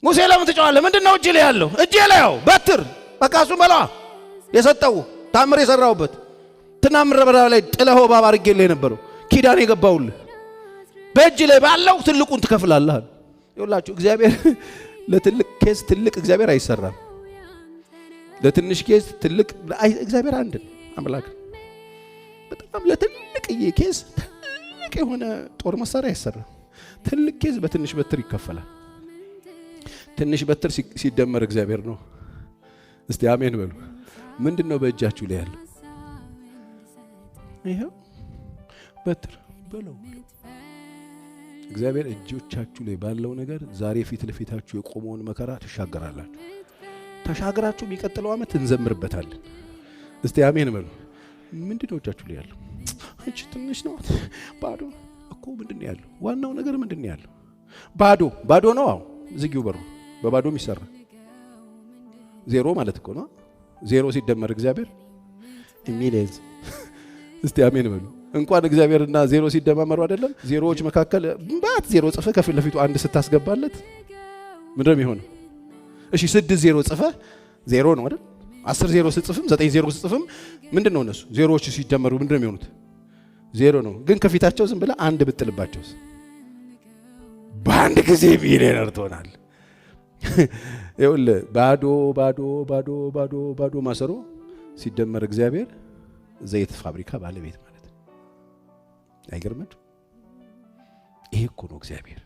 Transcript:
ሙሴ ለምን ትጮኻለህ? ምንድነው እጅ ላይ ያለው? እጄ ላይ ያው በትር በቃ እሱ መላ የሰጠው ታምር የሰራውበት ትናምር በዳ ላይ ጥለሆ ባባ አርጌልህ የነበረው ኪዳን የገባውልህ በእጅ ላይ ባለው ትልቁን ትከፍላለህ። ይኸውላችሁ እግዚአብሔር ለትልቅ ኬስ ትልቅ እግዚአብሔር አይሰራም። ለትንሽ ኬስ ትልቅ እግዚአብሔር አንድ አምላክ። በጣም ለትልቅ ኬስ ትልቅ የሆነ ጦር መሳሪያ አይሰራም። ትልቅ ኬስ በትንሽ በትር ይከፈላል። ትንሽ በትር ሲደመር እግዚአብሔር ነው። እስቲ አሜን በሉ። ምንድነው በእጃችሁ ላይ ያለው? ይሄው በትር በለው። እግዚአብሔር እጆቻችሁ ላይ ባለው ነገር ዛሬ ፊት ለፊታችሁ የቆመውን መከራ ተሻገራላችሁ። ተሻገራችሁ የሚቀጥለው ዓመት እንዘምርበታለን። እስቲ አሜን በሉ። ምንድነው እጃችሁ ላይ ያለው? እቺ ትንሽ ነው ባዶ እኮ። ምንድነው ያለው? ዋናው ነገር ምንድነው ያለው? ባዶ ነው። አዎ ዝጊው በሩ። በባዶ የሚሰራ ዜሮ ማለት እኮ ነው። ዜሮ ሲደመር እግዚአብሔር ሚሊየንስ። እስቲ አሜን በሉ። እንኳን እግዚአብሔርና ዜሮ ሲደማመሩ አይደለም ዜሮዎች መካከል ባት ዜሮ ጽፈ ከፊት ለፊቱ አንድ ስታስገባለት ምንድነው የሚሆነው? እሺ 6 ዜሮ ጽፈ ዜሮ ነው አይደል? 10 ዜሮ ስጽፍም 9 ዜሮ ስጽፍም ምንድነው እነሱ ዜሮዎች ሲደመሩ ምንድነው የሚሆኑት? ዜሮ ነው። ግን ከፊታቸው ዝም ብለ አንድ ብትልባቸውስ በአንድ ጊዜ ሚሊዮነር ትሆናል። ይኸውልህ ባዶ ማሰሮ ሲደመር እግዚአብሔር ዘይት ፋብሪካ ባለቤት ማለት ነው። አይገርምም? ይሄ እኮ ነው እግዚአብሔር።